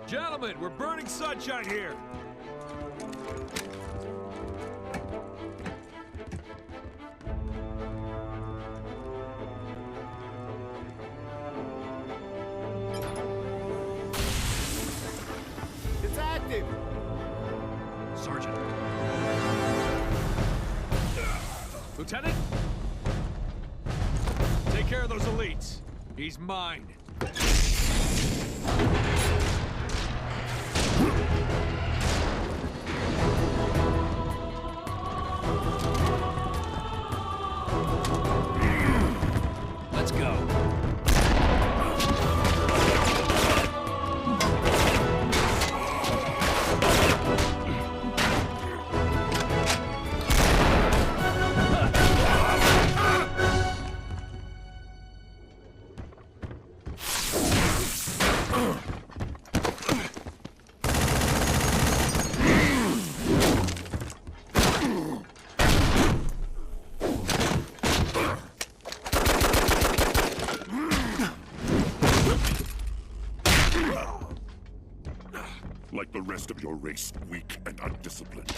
Gentlemen, we're burning sunshine here. It's active. Sergeant. Lieutenant? Take care of those elites. He's mine. Let's go. Like the rest of your race, weak and undisciplined.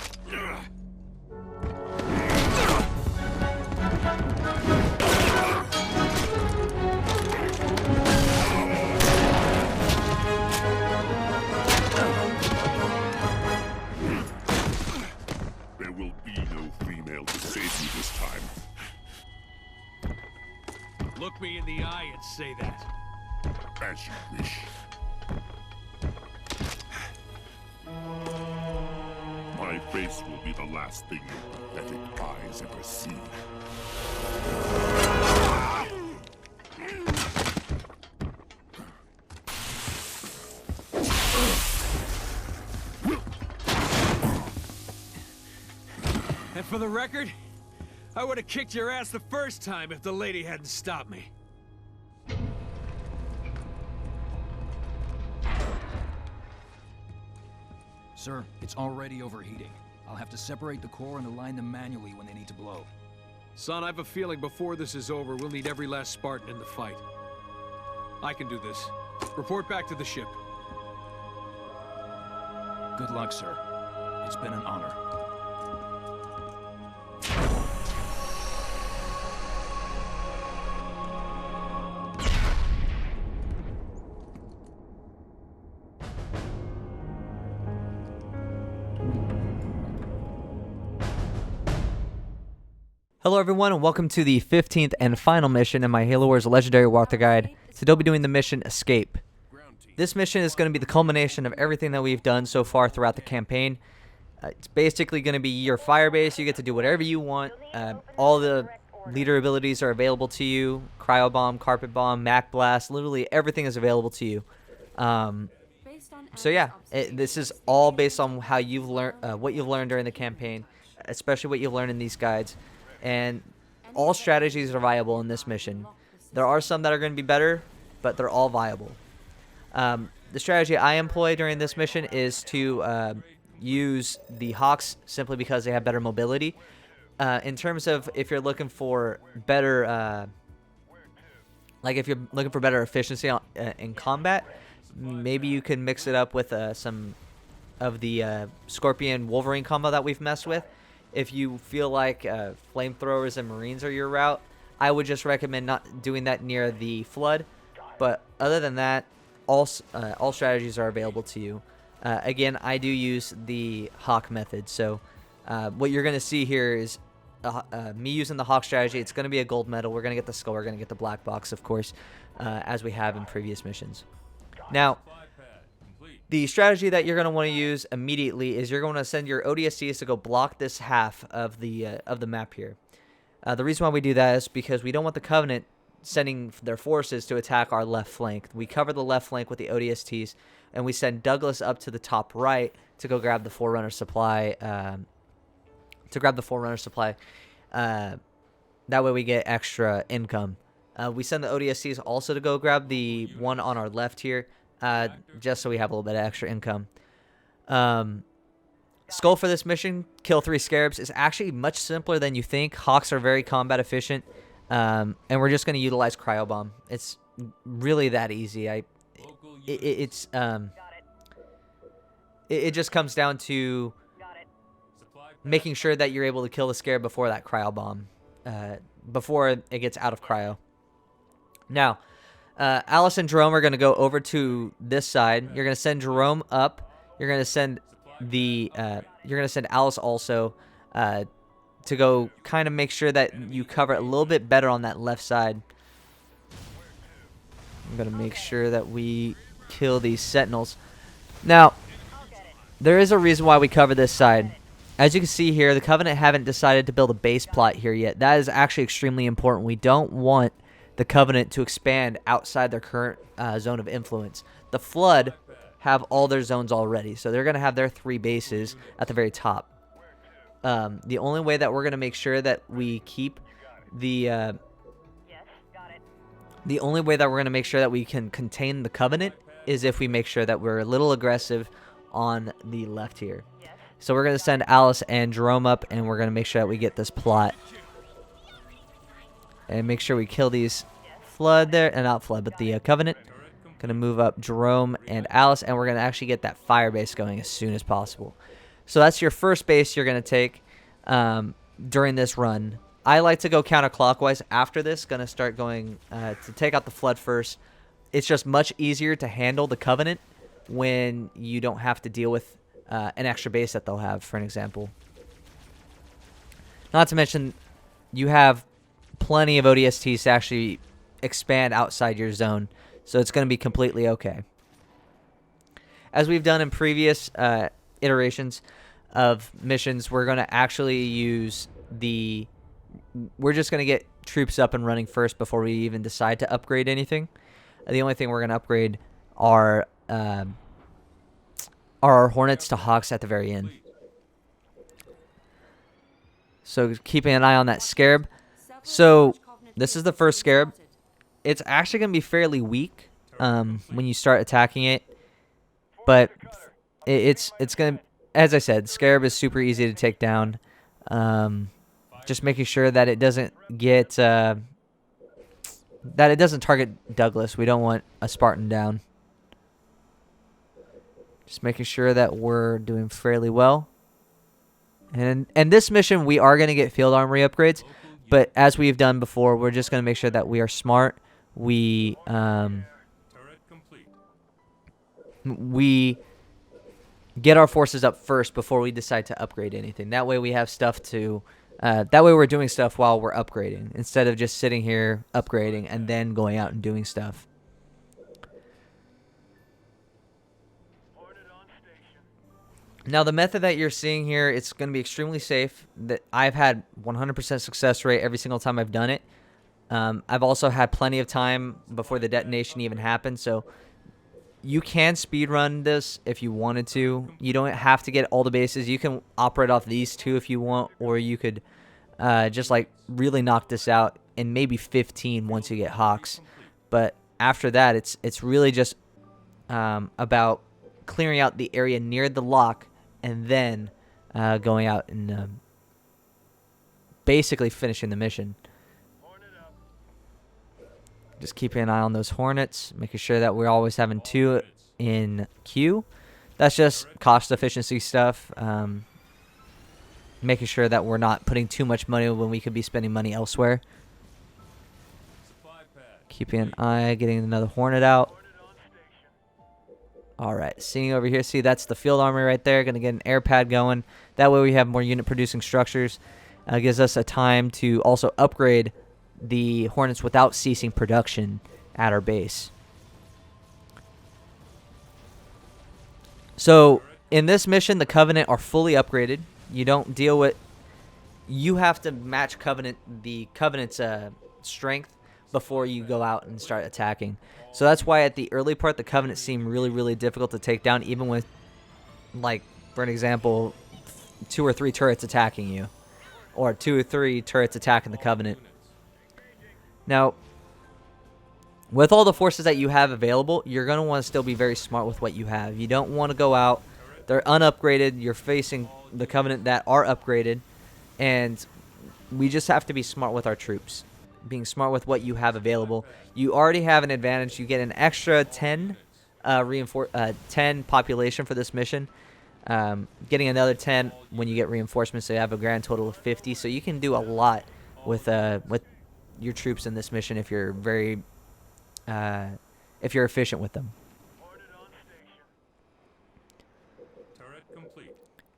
There will be no female to save you this time. Look me in the eye and say that. As you wish. My face will be the last thing your pathetic eyes ever see. And for the record, I would have kicked your ass the first time if the lady hadn't stopped me. Sir, it's already overheating. I'll have to separate the core and align them manually when they need to blow. Son, I have a feeling before this is over, we'll need every last Spartan in the fight. I can do this. Report back to the ship. Good luck, sir. It's been an honor. Hello everyone and welcome to the 15th and final mission in my Halo Wars Legendary Walkthrough Guide. Today we'll be doing the mission Escape. This mission is going to be the culmination of everything that we've done so far throughout the campaign. It's basically going to be your fire base. You get to do whatever you want. All the leader abilities are available to you. Cryo Bomb, Carpet Bomb, Mac Blast, literally everything is available to you. So yeah, this is all based on how you've learned, what you've learned during the campaign, especially what you've learned in these guides. And all strategies are viable in this mission. There are some that are going to be better, but they're all viable. The strategy I employ during this mission is to use the Hawks simply because they have better mobility. In terms of if you're looking for better, better efficiency in combat, maybe you can mix it up with some of the Scorpion Wolverine combo that we've messed with. If you feel like flamethrowers and marines are your route, I would just recommend not doing that near the flood. But other than that, all strategies are available to you. Again, I do use the Hawk method. So what you're going to see here is me using the Hawk strategy. It's going to be a gold medal. We're going to get the skull. We're going to get the black box, of course, as we have in previous missions. Now, the strategy that you're going to want to use immediately is you're going to send your ODSTs to go block this half of the map here. The reason why we do that is because we don't want the Covenant sending their forces to attack our left flank. We cover the left flank with the ODSTs, and we send Douglas up to the top right to go grab the Forerunner supply. That way we get extra income. We send the ODSTs also to go grab the one on our left here. Just so we have a little bit of extra income. Skull for this mission, kill 3 Scarabs, is actually much simpler than you think. Hawks are very combat efficient, and we're just going to utilize Cryo Bomb. It's really that easy. it just comes down to making sure that you're able to kill the Scarab before that cryo bomb, before it gets out of cryo. Now, Alice and Jerome are going to go over to this side. You're going to send Jerome up. You're going to send Alice also to go kind of make sure that you cover it a little bit better on that left side. I'm going to make sure that we kill these sentinels. Now, there is a reason why we cover this side. As you can see here, the Covenant haven't decided to build a base plot here yet. That is actually extremely important. We don't want the Covenant to expand outside their current zone of influence. The Flood have all their zones already, so they're going to have their 3 bases at the very top. The only way that we're going to make sure that we keep the only way that we're going to make sure that we can contain the Covenant is if we make sure that we're a little aggressive on the left here. So we're going to send Alice and Jerome up, and we're going to make sure that we get this plot. And make sure we kill these Flood there, and not Flood, but the Covenant. Going to move up Jerome and Alice, and we're going to actually get that fire base going as soon as possible. So that's your first base you're going to take during this run. I like to go counterclockwise after this. Going to start going to take out the Flood first. It's just much easier to handle the Covenant when you don't have to deal with an extra base that they'll have, for an example. Not to mention, you have plenty of ODSTs to actually expand outside your zone, so it's going to be completely okay. As we've done in previous iterations of missions, we're going to actually use we're just going to get troops up and running first before we even decide to upgrade anything. The only thing we're going to upgrade are Hornets to Hawks at the very end. So keeping an eye on that Scarab. So this is the first Scarab. It's actually going to be fairly weak when you start attacking it. But it's going to, as I said, Scarab is super easy to take down. Just making sure that it doesn't get, that it doesn't target Douglas. We don't want a Spartan down. Just making sure that we're doing fairly well. And this mission, we are going to get field armory upgrades. But as we've done before, we're just going to make sure that we are smart. We get our forces up first before we decide to upgrade anything. That way we have stuff to... that way we're doing stuff while we're upgrading, instead of just sitting here upgrading and then going out and doing stuff. Now, the method that you're seeing here, it's going to be extremely safe. That I've had 100% success rate every single time I've done it. I've also had plenty of time before the detonation even happened, so you can speedrun this if you wanted to. You don't have to get all the bases. You can operate off these 2 if you want, or you could just like really knock this out in maybe 15 once you get Hawks. But after that, it's really just about clearing out the area near the lock, and then going out and basically finishing the mission. Just keeping an eye on those Hornets, making sure that we're always having 2 in queue. That's just cost efficiency stuff. Making sure that we're not putting too much money when we could be spending money elsewhere. Keeping an eye, getting another Hornet out. Alright, seeing over here, see that's the field armory right there. Going to get an air pad going. That way we have more unit producing structures. Gives us a time to also upgrade the Hornets without ceasing production at our base. So in this mission, the Covenant are fully upgraded. You don't deal with... You have to match the Covenant's strength before you go out and start attacking. So that's why at the early part, the Covenant seemed really, really difficult to take down, even with, like, for an example, 2 or 3 turrets attacking you. Or 2 or 3 turrets attacking the Covenant. Now, with all the forces that you have available, you're going to want to still be very smart with what you have. You don't want to go out. They're unupgraded. You're facing the Covenant that are upgraded. And we just have to be smart with our troops. Being smart with what you have available. You already have an advantage. You get an extra 10 population for this mission. getting another 10 when you get reinforcements, so you have a grand total of 50. So you can do a lot with your troops in this mission if you're if you're efficient with them.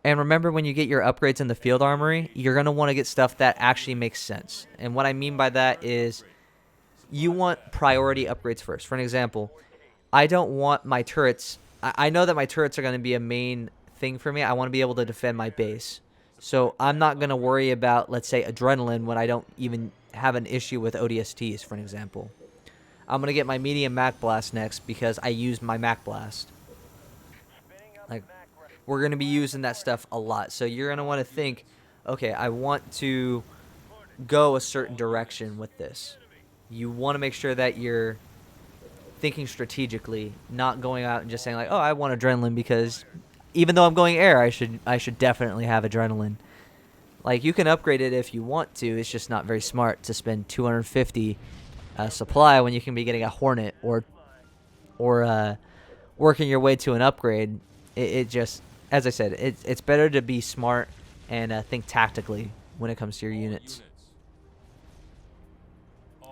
And remember, when you get your upgrades in the field armory, you're going to want to get stuff that actually makes sense. And what I mean by that is you want priority upgrades first. For an example, I don't want my turrets. I know that my turrets are going to be a main thing for me. I want to be able to defend my base. So I'm not going to worry about, let's say, adrenaline when I don't even have an issue with ODSTs, for an example. I'm going to get my medium Mac Blast next because I use my Mac Blast. Like, we're going to be using that stuff a lot. So you're going to want to think, okay, I want to go a certain direction with this. You want to make sure that you're thinking strategically, not going out and just saying like, oh, I want adrenaline because even though I'm going air, I should definitely have adrenaline. Like, you can upgrade it if you want to. It's just not very smart to spend 250 supply when you can be getting a Hornet or working your way to an upgrade. It just, as I said, it's better to be smart and think tactically when it comes to your units,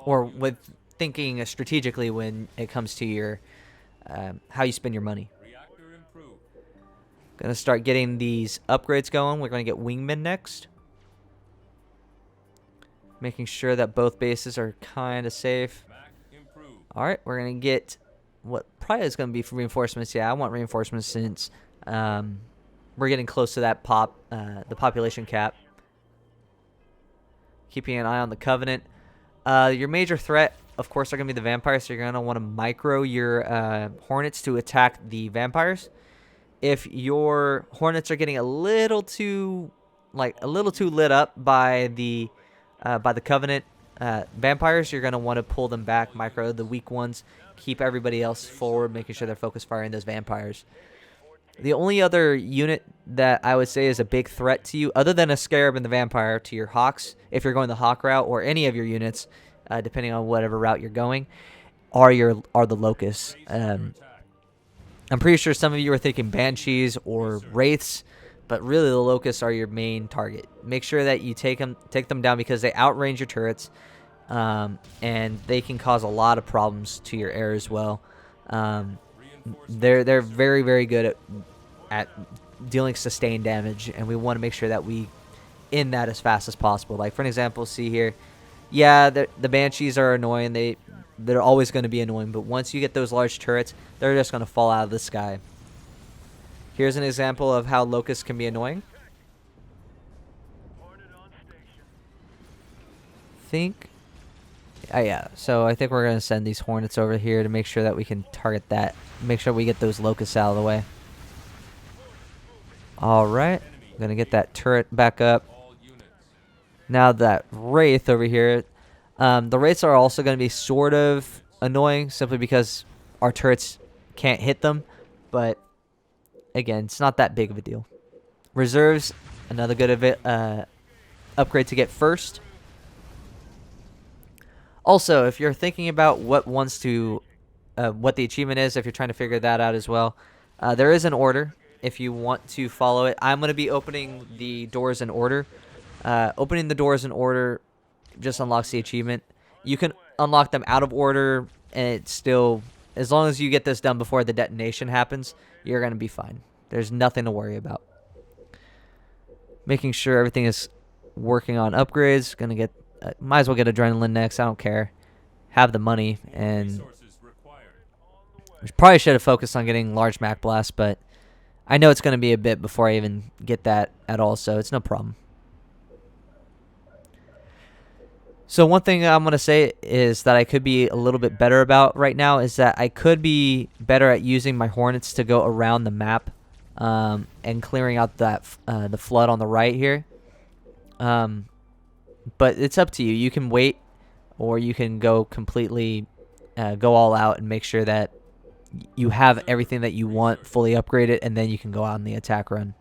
or with thinking strategically when it comes to your how you spend your money. Gonna start getting these upgrades going. We're gonna get wingmen next, making sure that both bases are kind of safe. All right, we're gonna get what probably is gonna be for reinforcements. Yeah, I want reinforcements since we're getting close to that the population cap. Keeping an eye on the Covenant. Your major threat, of course, are going to be the vampires, so you're going to want to micro your Hornets to attack the vampires. If your Hornets are getting a little too lit up by the Covenant vampires, you're going to want to pull them back, micro the weak ones, keep everybody else forward, making sure they're focus firing those vampires. The only other unit that I would say is a big threat to you, other than a Scarab and the Vampire, to your Hawks, if you're going the Hawk route, or any of your units, depending on whatever route you're going, are the Locusts. I'm pretty sure some of you are thinking Banshees or Wraiths, but really the Locusts are your main target. Make sure that you take them down because they outrange your turrets, and they can cause a lot of problems to your air as well. They're very, very good at dealing sustained damage, and we want to make sure that we end that as fast as possible. Like, for an example, see here, yeah, the Banshees are annoying. They're always going to be annoying, but once you get those large turrets, they're just going to fall out of the sky. Here's an example of how Locusts can be annoying. Yeah, so I think we're going to send these Hornets over here to make sure that we can target that. Make sure we get those Locusts out of the way. Alright, going to get that turret back up. Now that Wraith over here, the Wraiths are also going to be sort of annoying simply because our turrets can't hit them. But again, it's not that big of a deal. Reserves, another good upgrade to get first. Also, if you're thinking about what the achievement is, if you're trying to figure that out as well, there is an order if you want to follow it. I'm going to be opening the doors in order. Opening the doors in order just unlocks the achievement. You can unlock them out of order, and it's still, as long as you get this done before the detonation happens, you're going to be fine. There's nothing to worry about. Making sure everything is working on upgrades. Going to get, might as well get adrenaline next. I don't care. Have the money, and we probably should have focused on getting large Mac Blast, but I know it's going to be a bit before I even get that at all, so it's no problem. So one thing I'm going to say is that I could be a little bit better about right now is that I could be better at using my Hornets to go around the map and clearing out that the flood on the right here. But it's up to you. You can wait, or you can go completely go all out and make sure that you have everything that you want fully upgraded, and then you can go out on the attack run.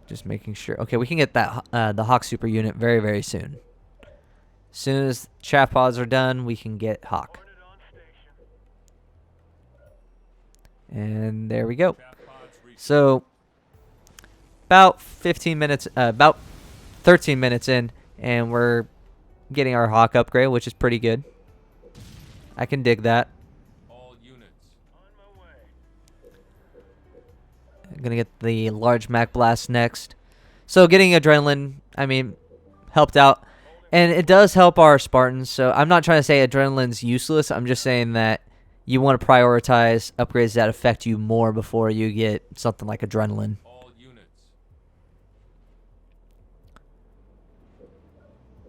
Just making sure. Okay, we can get that the Hawk Super unit very, very soon. As soon as chaff pods are done, we can get Hawk. And there we go. So about 15 minutes, about 13 minutes in, and we're getting our Hawk upgrade, which is pretty good. I can dig that. I'm gonna get the large Mac Blast next. So getting adrenaline, I mean, helped out. And it does help our Spartans. So I'm not trying to say adrenaline's useless. I'm just saying that you want to prioritize upgrades that affect you more before you get something like adrenaline.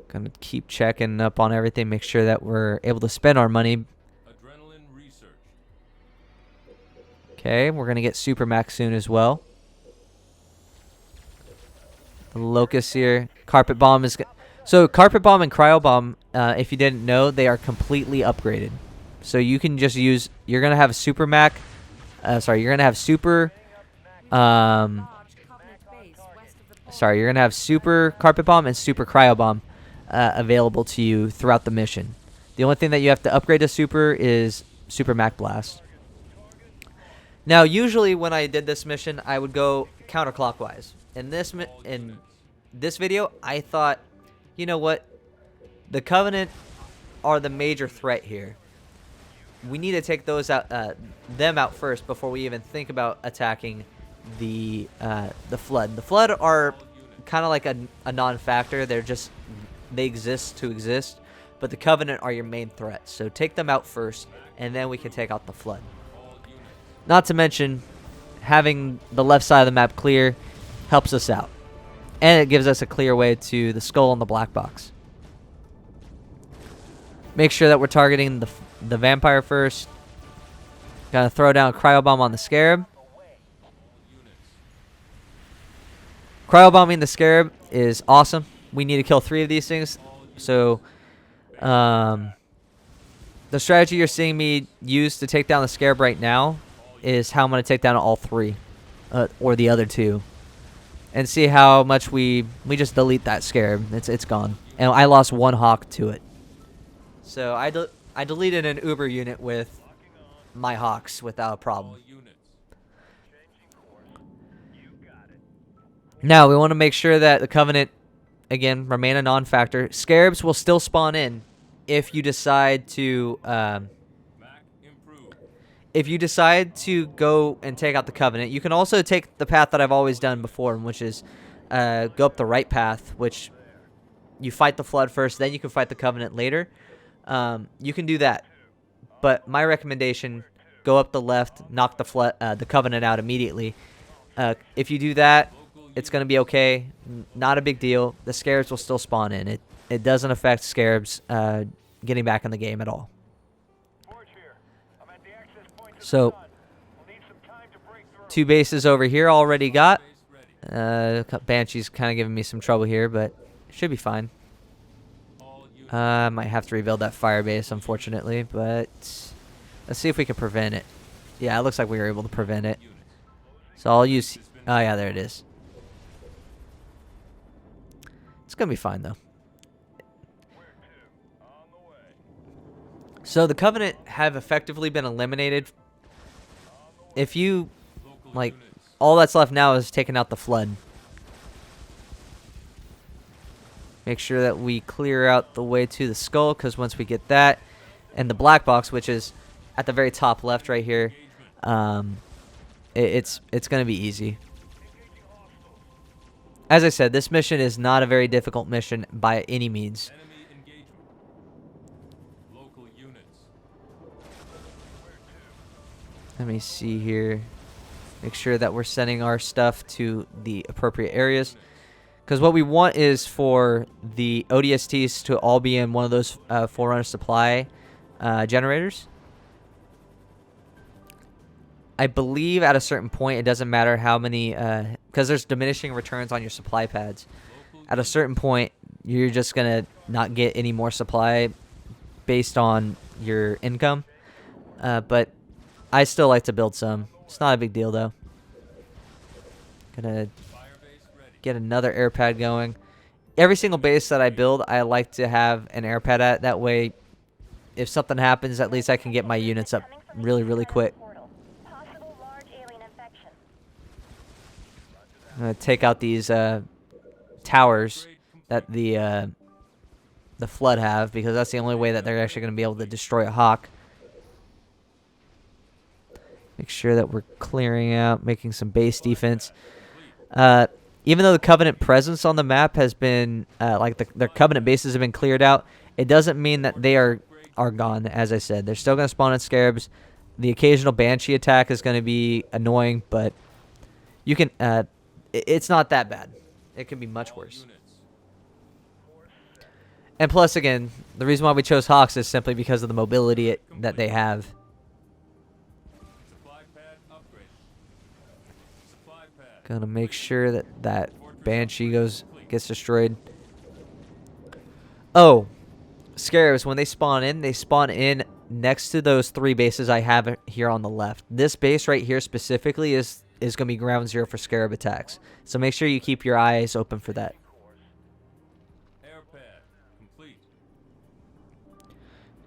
Gonna keep checking up on everything, make sure that we're able to spend our money. Okay, we're gonna get Super Max soon as well. The Locust here. Carpet Bomb is... So Carpet Bomb and Cryo Bomb, if you didn't know, they are completely upgraded. So you can just use... You're gonna have a Super Mac... sorry, you're gonna have Super... sorry, you're gonna have Super Carpet Bomb and Super Cryo Bomb available to you throughout the mission. The only thing that you have to upgrade to Super is Super Mac Blast. Now, usually when I did this mission, I would go counterclockwise. In this video, I thought, you know what? The Covenant are the major threat here. We need to take those out, them out first before we even think about attacking the Flood. The Flood are kind of like a non-factor. They exist to exist, but the Covenant are your main threat. So take them out first, and then we can take out the Flood. Not to mention, having the left side of the map clear helps us out. And it gives us a clear way to the skull and the black box. Make sure that we're targeting the vampire first. Gotta throw down a Cryo Bomb on the Scarab. Cryo Bombing the Scarab is awesome. We need to kill 3 of these things. So, the strategy you're seeing me use to take down the Scarab right now is how I'm going to take down all 3. Or the other 2. And see how much we just delete that Scarab. It's gone. And I lost 1 Hawk to it. So I deleted an Uber unit with my Hawks without a problem. Now, we want to make sure that the Covenant, again, remain a non-factor. Scarabs will still spawn in if you decide to... if you decide to go and take out the Covenant. You can also take the path that I've always done before, which is go up the right path, which you fight the Flood first, then you can fight the Covenant later. You can do that. But my recommendation, go up the left, knock the Covenant out immediately. If you do that, it's going to be okay. Not a big deal. The Scarabs will still spawn in. It doesn't affect Scarabs getting back in the game at all. So, 2 bases over here already got. Banshee's kind of giving me some trouble here, but it should be fine. Might have to rebuild that fire base, unfortunately, but let's see if we can prevent it. Yeah, it looks like we were able to prevent it. So I'll use... Oh, yeah, there it is. It's going to be fine, though. So the Covenant have effectively been eliminated. If you, like, all that's left now is taking out the Flood. Make sure that we clear out the way to the skull, because once we get that, and the black box, which is at the very top left right here, it's going to be easy. As I said, this mission is not a very difficult mission by any means. Let me see here. Make sure that we're sending our stuff to the appropriate areas. Because what we want is for the ODSTs to all be in one of those Forerunner supply generators. I believe at a certain point, it doesn't matter how many... because there's diminishing returns on your supply pads. At a certain point, you're just going to not get any more supply based on your income. But I still like to build some. It's not a big deal, though. Gonna get another air pad going. Every single base that I build, I like to have an air pad at. That way, if something happens, at least I can get my units up really, really quick. take out these towers that the Flood have, because that's the only way that they're actually going to be able to destroy a Hawk. Make sure that we're clearing out, making some base defense. Even though the Covenant presence on the map has been, their Covenant bases have been cleared out, it doesn't mean that they are gone, as I said. They're still going to spawn in Scarabs. The occasional Banshee attack is going to be annoying, but you can, it's not that bad. It can be much worse. And plus, again, the reason why we chose Hawks is simply because of the mobility that they have. Gonna make sure that Banshee gets destroyed. Oh, Scarabs, when they spawn in next to those 3 bases I have here on the left. This base right here specifically is gonna be ground zero for Scarab attacks. So make sure you keep your eyes open for that.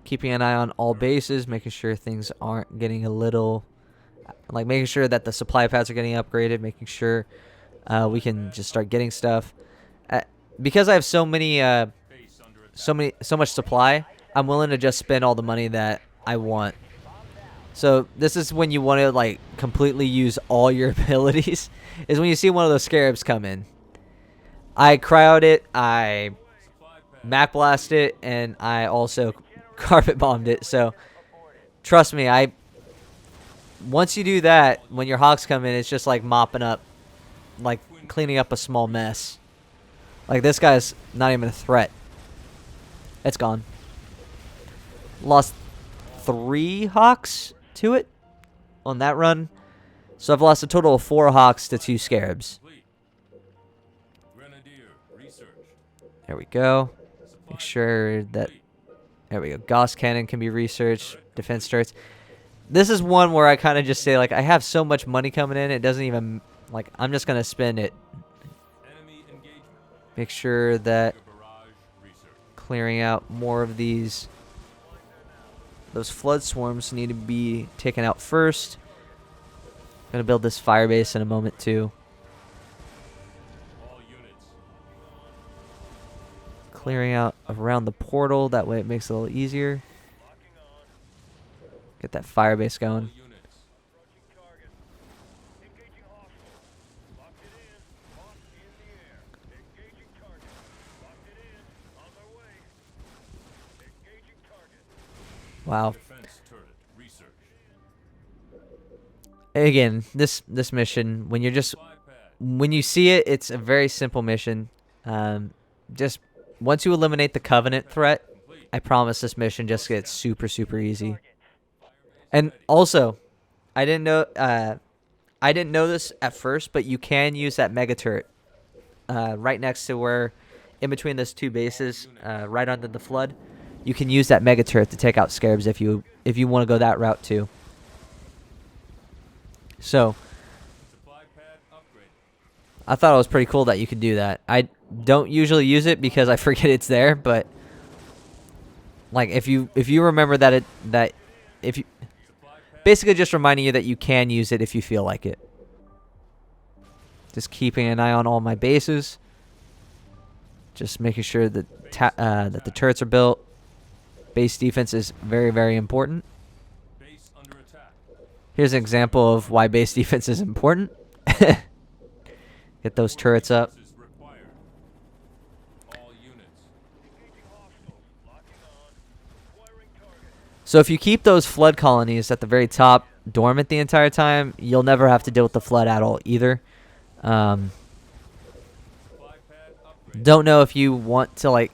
Keeping an eye on all bases, making sure things aren't getting a little, like making sure that the supply pads are getting upgraded, making sure we can just start getting stuff. Because I have so much supply, I'm willing to just spend all the money that I want. So this is when you want to like completely use all your abilities, is when you see one of those Scarabs come in. I crowd it, I Mac blast it, and I also carpet bombed it. So trust me, once you do that, when your Hawks come in, it's just like mopping up, like cleaning up a small mess. Like this guy's not even a threat. It's gone. Lost 3 Hawks to it on that run. So I've lost a total of 4 Hawks to 2 Scarabs. There we go. Make sure that, there we go. Gauss Cannon can be researched. Defense turrets. This is one where I kind of just say, like, I have so much money coming in, it doesn't even, like, I'm just going to spend it. Make sure that clearing out more of those flood swarms need to be taken out first. I'm going to build this fire base in a moment, too. Clearing out around the portal, that way it makes it a little easier. Get that fire base going. Wow. Again, this mission, when you see it, it's a very simple mission. Just once you eliminate the Covenant threat, I promise this mission just gets super, super easy. And also, I didn't know this at first, but you can use that mega turret right next to where, in between those 2 bases, right under the flood. You can use that mega turret to take out Scarabs if you want to go that route too. So, I thought it was pretty cool that you could do that. I don't usually use it because I forget it's there, but like if you remember basically just reminding you that you can use it if you feel like it. Just keeping an eye on all my bases. Just making sure that that the turrets are built. Base defense is very, very important. Here's an example of why base defense is important. Get those turrets up. So if you keep those flood colonies at the very top dormant the entire time, you'll never have to deal with the flood at all either. Don't know if you want to, like,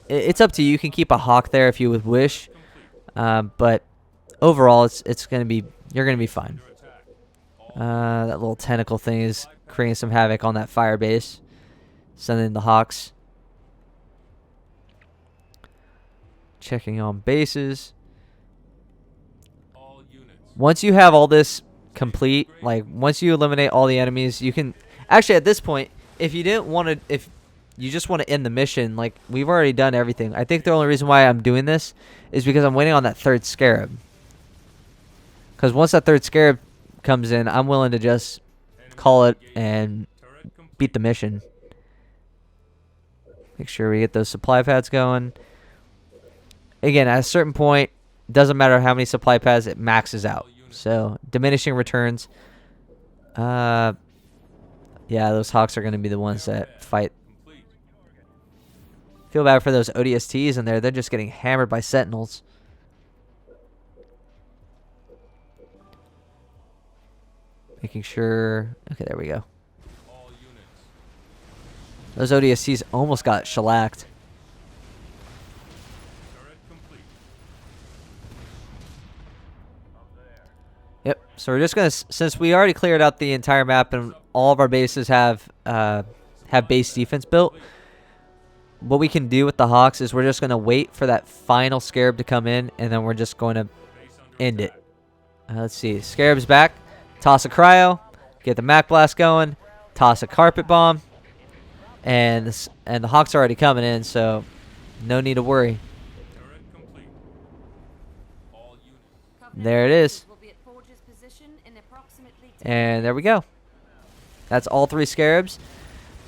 it's up to you. You can keep a Hawk there if you would wish, but overall, it's gonna be, you're gonna be fine. That little tentacle thing is creating some havoc on that fire base. Sending the Hawks. Checking on bases. Once you have all this complete, like once you eliminate all the enemies, you can actually at this point, if you didn't want to, if you just want to end the mission, like we've already done everything. I think the only reason why I'm doing this is because I'm waiting on that 3rd Scarab. Because once that 3rd Scarab comes in, I'm willing to just call it and beat the mission. Make sure we get those supply pads going. Again, at a certain point, doesn't matter how many supply pads, it maxes out. So, diminishing returns. Yeah, those Hawks are going to be the ones that fight. Feel bad for those ODSTs in there. They're just getting hammered by Sentinels. Making sure... Okay, there we go. Those ODSTs almost got shellacked. Yep, so we're just going to... Since we already cleared out the entire map and all of our bases have base defense built, what we can do with the Hawks is we're just going to wait for that final Scarab to come in, and then we're just going to end it. Let's see. Scarab's back. Toss a cryo. Get the Mac Blast going. Toss a carpet bomb. And the Hawks are already coming in, so no need to worry. There it is. And there we go. That's all 3 Scarabs.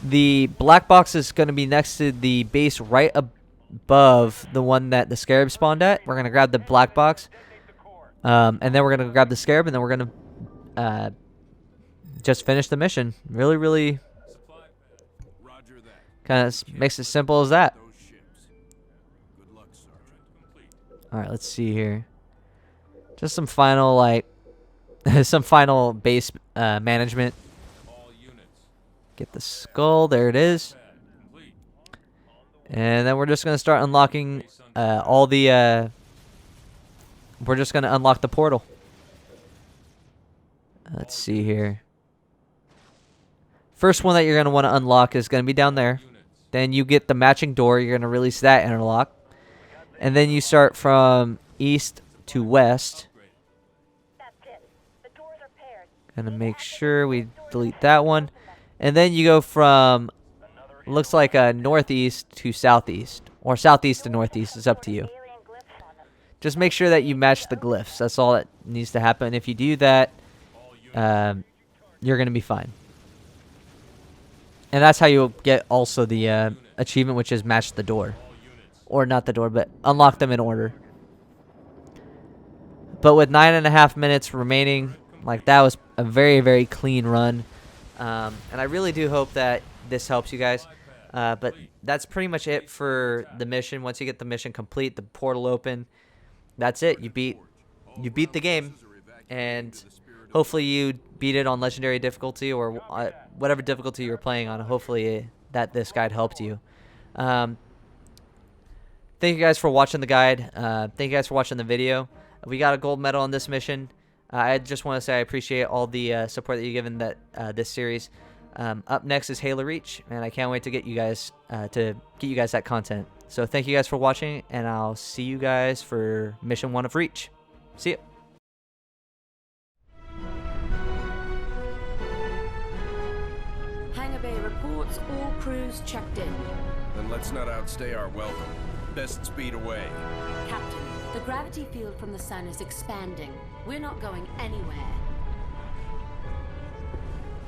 The black box is going to be next to the base right above the one that the Scarab spawned at. We're going to grab the black box. And then we're going to grab the Scarab, and then we're going to just finish the mission. Really, really kind of makes it simple as that. Alright, let's see here. Just some final, like, some final base management. Get the skull. There it is. And then we're just going to start unlocking all the... we're just going to unlock the portal. Let's see here. First one that you're going to want to unlock is going to be down there. Then you get the matching door. You're going to release that interlock. And then you start from east to west. Going to make sure we delete that one. And then you go from, looks like a northeast to southeast. Or southeast to northeast. It's up to you. Just make sure that you match the glyphs. That's all that needs to happen. If you do that, you're going to be fine. And that's how you'll get also the achievement, which is match the door. Or not the door, but unlock them in order. But with 9.5 minutes remaining, like, that was a very, very clean run. And I really do hope that this helps you guys. But that's pretty much it for the mission. Once you get the mission complete, the portal open, that's it. You beat the game. And hopefully you beat it on legendary difficulty or whatever difficulty you're playing on. Hopefully that this guide helped you. Thank you guys for watching the guide. Thank you guys for watching the video. We got a gold medal on this mission. I just want to say I appreciate all the support that you've given this series. Up next is Halo Reach, and I can't wait to get you guys that content. So thank you guys for watching, and I'll see you guys for Mission 1 of Reach. See ya. Hangar Bay reports all crews checked in. Then let's not outstay our welcome. Best speed away. Captain, the gravity field from the sun is expanding. We're not going anywhere.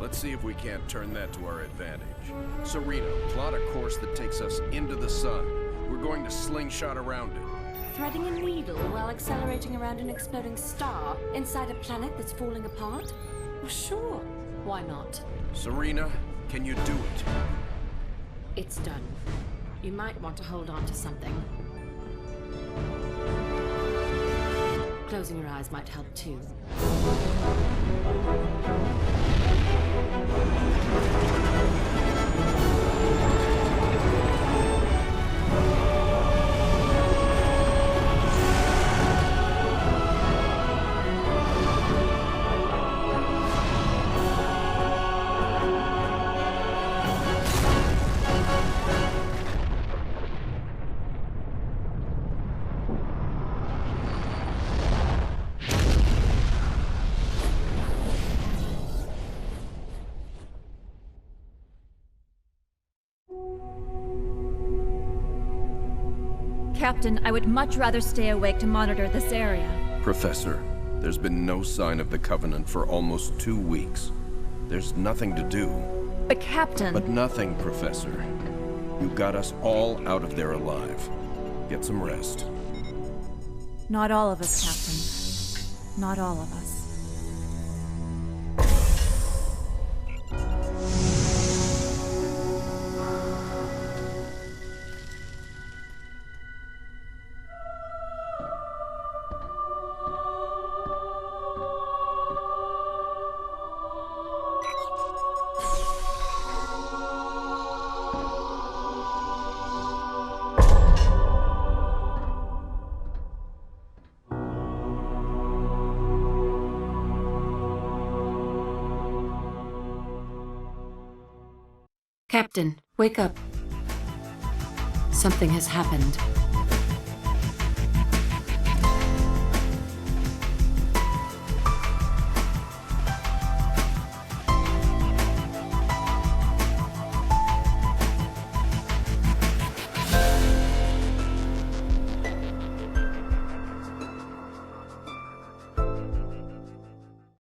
Let's see if we can't turn that to our advantage. Serena, plot a course that takes us into the sun. We're going to slingshot around it. Threading a needle while accelerating around an exploding star inside a planet that's falling apart? Well, sure. Why not? Serena, can you do it? It's done. You might want to hold on to something. Closing your eyes might help too. Captain, I would much rather stay awake to monitor this area. Professor, there's been no sign of the Covenant for almost 2 weeks. There's nothing to do. But Captain... But nothing, Professor. You got us all out of there alive. Get some rest. Not all of us, Captain. Not all of us. Captain, wake up. Something has happened.